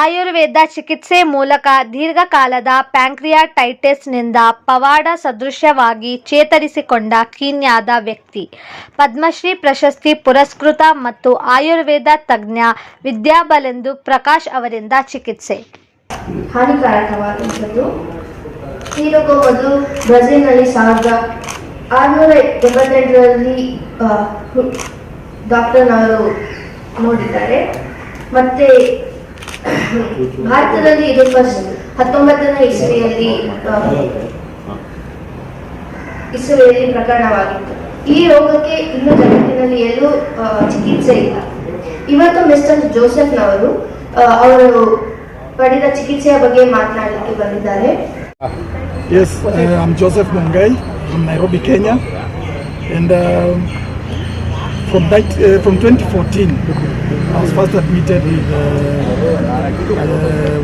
ಆಯುರ್ವೇದ ಚಿಕಿತ್ಸೆ ಮೂಲಕ ದೀರ್ಘಕಾಲದ ಪ್ಯಾಂಕ್ರಿಯಾಟೈಟಿಸ್ನಿಂದ ಪವಾಡ ಸದೃಶವಾಗಿ ಚೇತರಿಸಿಕೊಂಡ ಕೀನ್ಯಾದ ವ್ಯಕ್ತಿ, ಪದ್ಮಶ್ರೀ ಪ್ರಶಸ್ತಿ ಪುರಸ್ಕೃತ ಮತ್ತು ಆಯುರ್ವೇದ ತಜ್ಞ ವಿದ್ಯಾಬಾಲೆಂದು ಪ್ರಕಾಶ್ ಅವರಿಂದ ಚಿಕಿತ್ಸೆ. ಹಾನಿಕಾರಕವಾದಂಥದ್ದು. ಈ ರೋಗ ಮೊದಲು ಬ್ರೆಜಿಲ್ನಲ್ಲಿ 1688ರಲ್ಲಿ ಡಾಕ್ಟರ್ನವರು ನೋಡಿದ್ದಾರೆ. ಮತ್ತೆ ಭಾರತದಲ್ಲಿ ಇದು 19ನೇ ಇಸವಿಯಲ್ಲಿ ಪ್ರಕರಣವಾಗಿತ್ತು. ಈ ರೋಗಕ್ಕೆ ಇನ್ನೂ ಜಗತ್ತಿನಲ್ಲಿ ಎಲ್ಲೂ ಚಿಕಿತ್ಸೆ ಇಲ್ಲ. ಇವತ್ತು ಮಿಸ್ಟರ್ ಜೋಸೆಫ್ನವರು ಅವರು ಪಡೆದ ಚಿಕಿತ್ಸೆಯ ಬಗ್ಗೆ ಮಾತನಾಡಲಿಕ್ಕೆ ಬಂದಿದ್ದಾರೆ. Yes, I'm Joseph Mungai from Nairobi, Kenya, and from 2014 I was first admitted with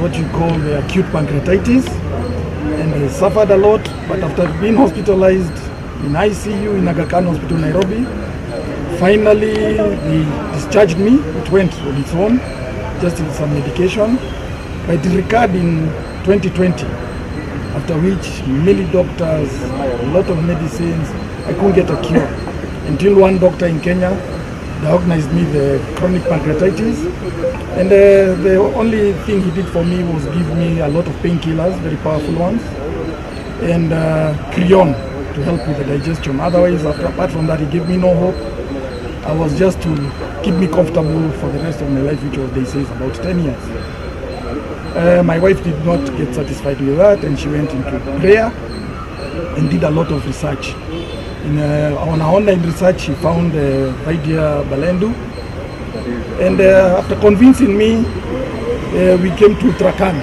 what you call acute pancreatitis, and I suffered a lot, but after being hospitalized in ICU in Aga Khan Hospital, Nairobi, finally they discharged me. It went on its own, just with some medication. But it recurred in 2020, after which many doctors, a lot of medicines, I couldn't get a cure. Until one doctor in Kenya diagnosed me the chronic pancreatitis, and the only thing he did for me was give me a lot of painkillers, very powerful ones, and Creon to help with the digestion. Otherwise, apart from that, he gave me no hope. I was just to keep me comfortable for the rest of my life, which was, they say, about 10 years. My wife did not get satisfied with that, and she went into prayer and did a lot of research. On her online research, she found Vidya Balendu, and after convincing me, we came to Uttarakhand,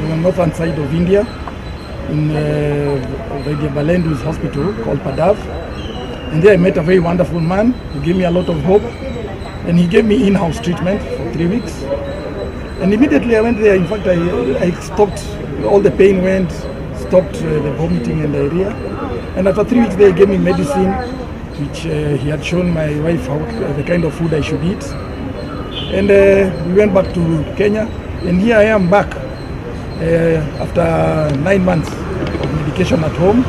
on the northern side of India, in Vidya Balendu's hospital called Padav. And there I met a very wonderful man who gave me a lot of hope, and he gave me in-house treatment for 3 weeks. And immediately I went there. In fact, I stopped, all the pain went, stopped the vomiting and diarrhea. And after 3 weeks they gave me medicine, which he had shown my wife how the kind of food I should eat. And we went back to Kenya, and here I am back after 9 months of medication at home,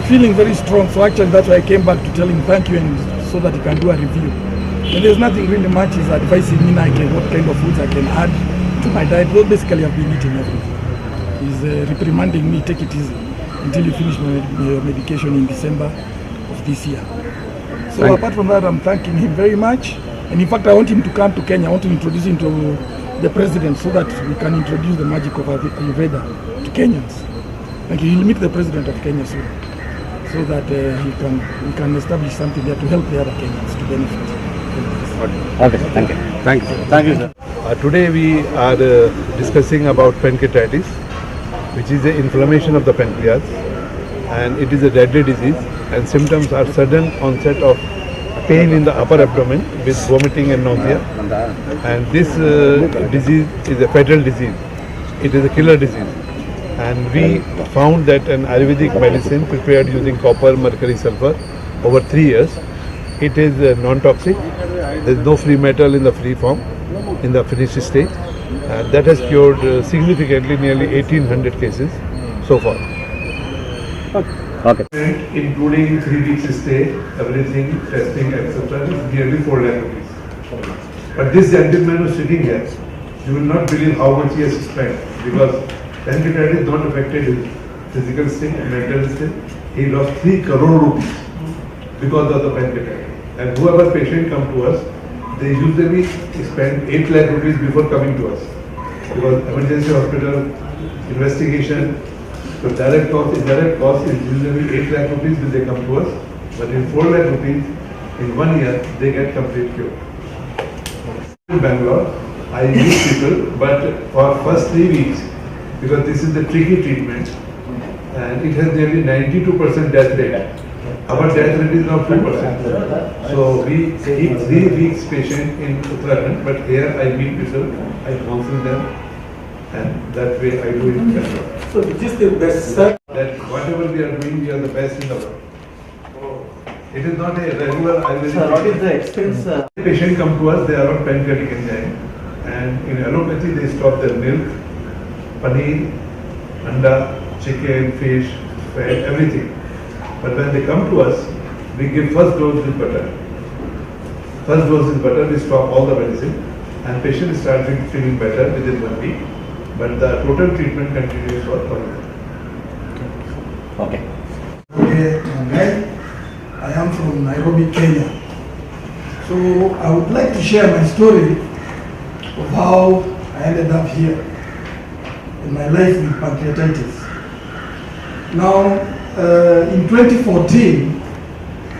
feeling very strong. So actually that's why I came back to tell him thank you, and so that he can do a review. And there's nothing really much. He's advising me what kind of foods I can add to my diet. Well, basically I've been eating everything. He's reprimanding me, take it easy until you finish my medication in December of this year. So apart from that, I'm thanking him very much. And in fact, I want him to come to Kenya. I want to introduce him to the president so that we can introduce the magic of Ayurveda to Kenyans. Thank you. He'll meet the president of Kenya soon, so that we can establish something there to help the other Kenyans to benefit. Okay, thank you. Thank you. Thank you, sir. Today we are discussing about pancreatitis, which is the inflammation of the pancreas, and it is a deadly disease, and symptoms are sudden onset of pain in the upper abdomen with vomiting and nausea. And this disease is a fatal disease. It is a killer disease. And we found that an Ayurvedic medicine prepared using copper, mercury, sulfur over 3 years, it is non-toxic. There is no free metal in the free form, in the finished state. That has cured significantly nearly 1800 cases so far. Okay. Including 3 weeks stay, everything, testing, etc. is nearly 4 lakh rupees. But this gentleman who is sitting here, you will not believe how much he has spent, because pancreatitis not affected his physical state, mental state. He lost 3 crore rupees because of the pancreatitis. And whoever patient come to us, they usually spend 8 lakh rupees before coming to us, because emergency hospital, investigation, so direct cost is usually 8 lakh rupees when they come to us, but in 4 lakh rupees in 1 year they get complete cure. In Bangalore, I meet people, but for first 3 weeks, because this is the tricky treatment, and it has nearly 92% death rate. Our death rate is now 2%. So we keep 3 weeks patient in Uttarakhand, but here I meet people, I counsel them, and that way I do it better. So which is the best, sir? That whatever we are doing, we are the best in the world. It is not a regular Ayurvedic. Sir, what is the expense? Patient come to us, they are on pancreatic enzyme, And in allopathy, they stop their milk, paneer, anda, chicken, fish, fat, everything. But when they come to us, we give first dose with butter. First dose is butter, we stop all the medicine, and patient starts feeling better within 1 week. But the total treatment continues for 1 year. Okay. Okay, I am from Nairobi, Kenya. So I would like to share my story of how I ended up here in my life with pancreatitis. Now, in 2014,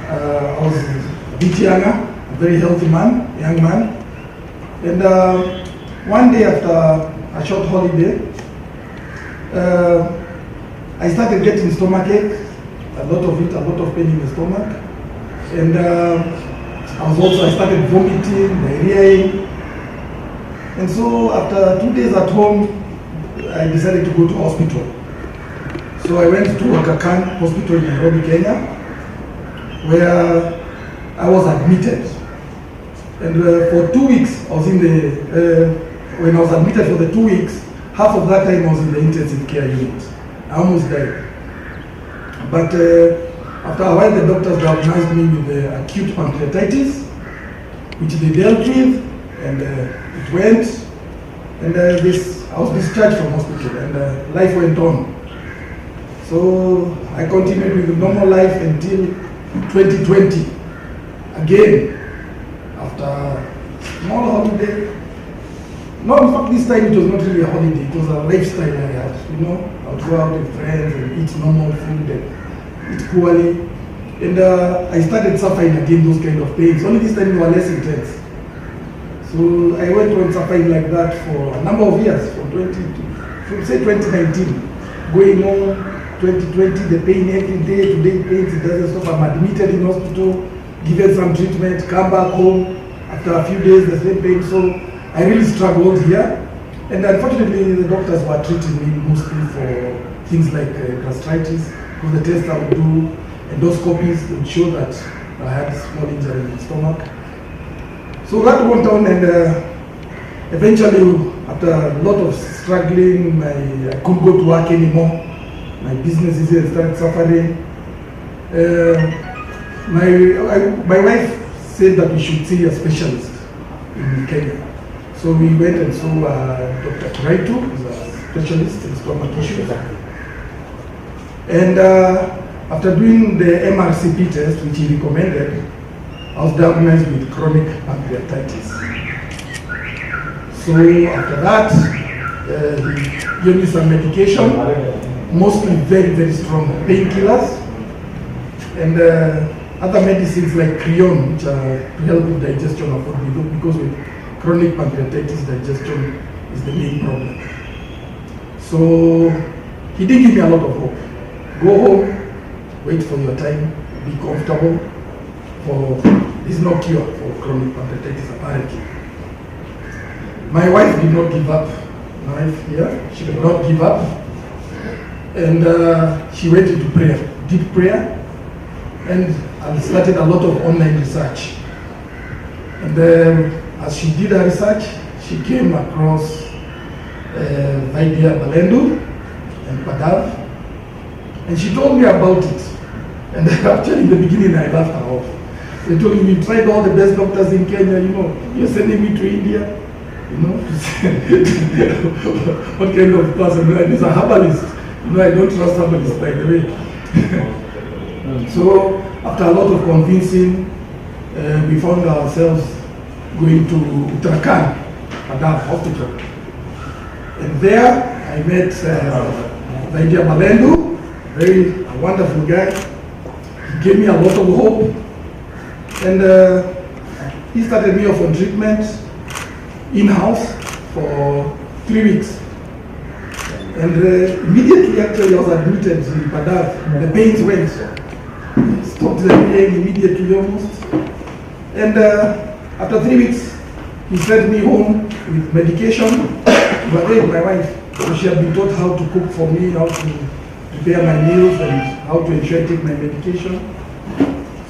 I was a bit younger, a very healthy man, young man. And one day after a short holiday, I started getting stomachache, a lot of it, a lot of pain in the stomach. And I started vomiting, diarrhea. And so after 2 days at home, I decided to go to hospital. So I went to KANNADA hospital in Nairobi, Kenya, where I was admitted. And for 2 weeks, I was in the, when I was admitted for the 2 weeks, half of that time I was in the intensive care unit. I almost died. But after a while, the doctors diagnosed me with acute pancreatitis, which they dealt with, and it went. And I was discharged from hospital, and life went on. So I continued with normal life until 2020. Again, after a small holiday. No, in fact, this time it was not really a holiday, it was a lifestyle I had, you know. I would go out with friends and eat normal food and eat poorly. And I started suffering again those kind of pains, only this time they were less intense. So I went on suffering like that for a number of years, from say 2019, going on 2020, the pain every day, today pains, it doesn't stop. I'm admitted in hospital, given some treatment, come back home, after a few days the same pain. So I really struggled here, and unfortunately the doctors were treating me mostly for things like gastritis, because the tests I would do, endoscopies would show that I had a small injury in the stomach. So that went on, and eventually after a lot of struggling, I couldn't go to work anymore. My businesses started suffering. My wife said that we should see a specialist in Kenya. So we went and saw Dr. Kuraitu, who's a specialist in stomach issues. And after doing the MRCP test, which he recommended, I was diagnosed with chronic pancreatitis. So after that, he gave me some medication, mostly very, very strong painkillers, and other medicines like Creon, which are to help with digestion of food, because with chronic pancreatitis, digestion is the main problem. So he did give me a lot of hope. Go home, wait for your time, be comfortable. There's no cure for chronic pancreatitis apparently. My wife did not give up. My wife here, she did not give up. And she went into prayer, deep prayer, and started a lot of online research. And as she did her research, she came across Vidya Balendu and Padav, and she told me about it. And actually in the beginning I laughed her off. They told me, we tried all the best doctors in Kenya, you know, you're sending me to India, you know, what kind of person? And he's a herbalist. You know, I don't trust herbalists, by the way. So after a lot of convincing, we found ourselves going to Uttarakhand, Padav Hospital. And there I met Vidya Balendu, very wonderful guy. He gave me a lot of hope. And he started me off on treatment in-house for 3 weeks. And immediately, actually, I was admitted in Padav. The pains went. Stopped the pain immediately almost. And after 3 weeks, he sent me home with medication. But then my wife, so she had been taught how to cook for me, how to prepare my meals, and how to ensure I take my medication.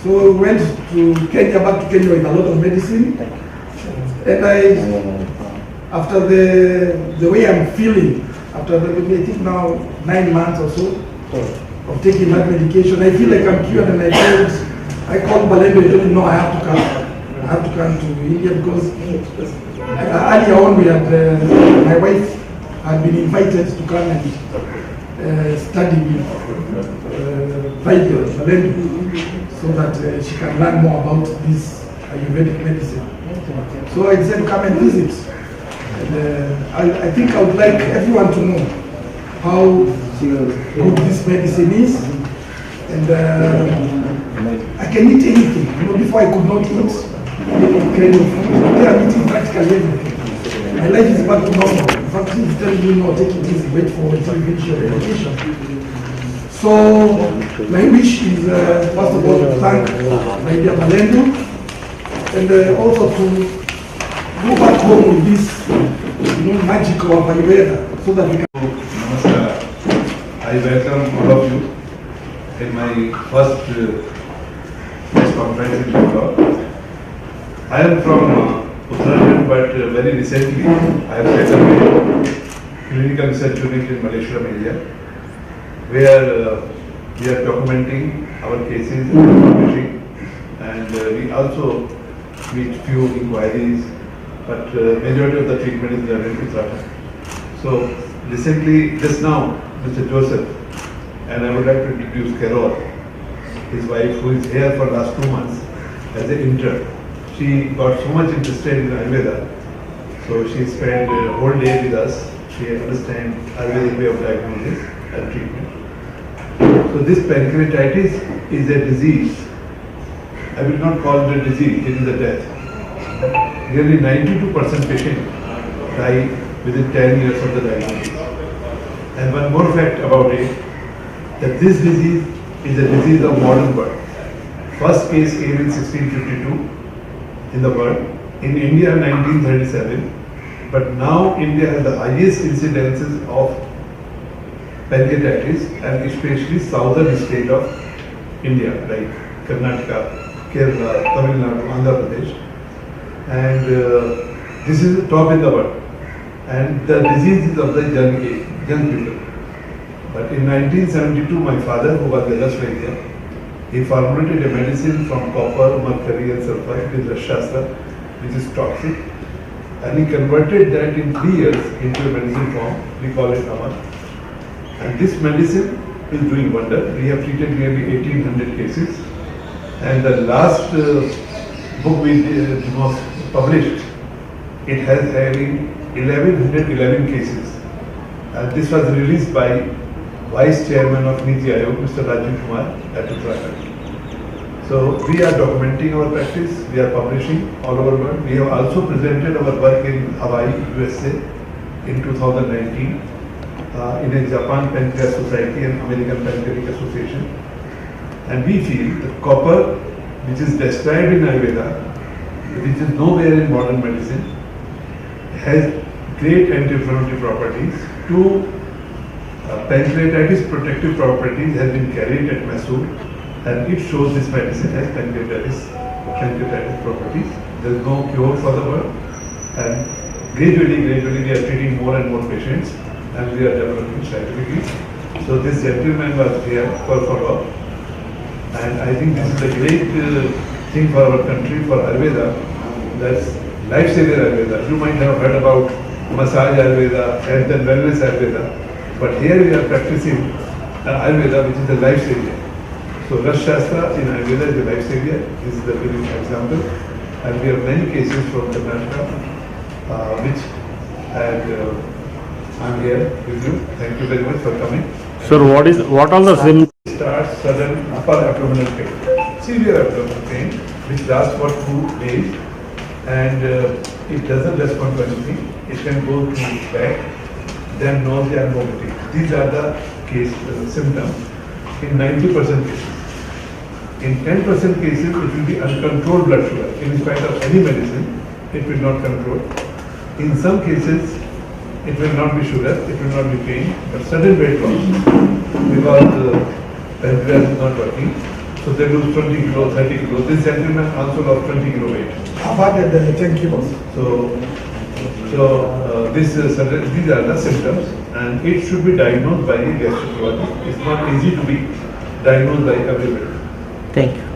So we went to Kenya, back to Kenya with a lot of medicine. And after the way I'm feeling, after I think now 9 months or so of taking that medication, I feel like I'm cured, and I called Balendo. He told me, no, I have to come. I have to come to India because earlier on we had, my wife had been invited to come and study with Balendo so that she can learn more about this Ayurvedic medicine. So I decided to come and visit. And I think I would like everyone to know how good this medicine is. And I can eat anything. You know, before I could not eat any kind of food. Today I'm eating practically everything. My life is back to normal. In fact, he's telling me, no, take it easy, wait for until you finish your medication. So my wish is, first of all, to thank my dear Balendo, and also to go back home with this, magic of Ayurveda, so that we can. Namaskar. I welcome all of you in my first press conference in Bangalore. I am from Uttarakhand, but very recently I have set up a clinical research unit in Malaysia, area, where we are documenting our cases and publishing, and we also meet few inquiries, but majority of the treatment is done in Uttarakhand. So recently, just now, Mr. Joseph, and I would like to introduce Carol, his wife, who is here for last 2 months as an intern. She got so much interested in Ayurveda, so she spent a whole day with us. She understands Ayurvedic way of diagnosis and treatment. So this pancreatitis is a disease. I will not call it a disease, it is a death. Nearly 92% patients die within 10 years of the diagnosis. And one more fact about it, that this disease is a disease of modern world. First case came in 1652 in the world, in India 1937, but now India has the highest incidences of pancreatitis, and especially southern state of India like Karnataka, Kerala, Tamil Nadu, Andhra Pradesh, and this is the top in the world. And the disease is of the young age, young people. But in 1972, my father, who was the Vaidya, he formulated a medicine from copper, mercury and sulfur, it is Rashastra, which is toxic, and he converted that in 3 years into a medicine form. We call it Amar. And this medicine is doing wonder. We have treated nearly 1800 cases, and the last book we published, it has having 1111 cases, and this was released by Vice Chairman of Niti Aayog, Mr. Rajiv Kumar at Uttarakhand. So we are documenting our practice, we are publishing all over the world. We have also presented our work in Hawaii, USA in 2019 in a Japan Pancreas Society and American Pancreatic Association. And we feel that copper, which is described in Ayurveda, which is nowhere in modern medicine, has great anti-inflammatory properties. Two pancreatitis protective properties has been carried at Mysore, and it shows this medicine has pancreatitis properties. There is no cure for the world, and gradually we are treating more and more patients, and we are developing scientifically. So this gentleman was here for follow-up, and I think this is a great thing for our country, for Ayurveda. That's lifesaver Ayurveda. You might have heard about massage Ayurveda, health and wellness Ayurveda. But here we are practicing Ayurveda, which is a lifesaver. So Rash Shastra in Ayurveda is a lifesaver. This is the very example. And we have many cases from Karnataka, I'm here with you. Thank you very much for coming. Sir, what are the symptoms? Starts sudden upper abdominal pain, severe abdominal pain, which lasts for 2 days, and it doesn't respond to anything. It can go to back, then nausea and vomiting. These are the symptoms in 90% cases. In 10% cases, it will be uncontrolled blood sugar. In spite of any medicine, it will not control. In some cases, it will not be sugar, it will not be pain, but sudden weight loss because the pancreas is not working. So they lose 20 kilos, 30 kilos. This gentleman also lost 20 kilo weight. I've added 10 kilos. So So these are the symptoms, and it should be diagnosed by the gastroenterologist. It's not easy to be diagnosed by everybody. Thank you.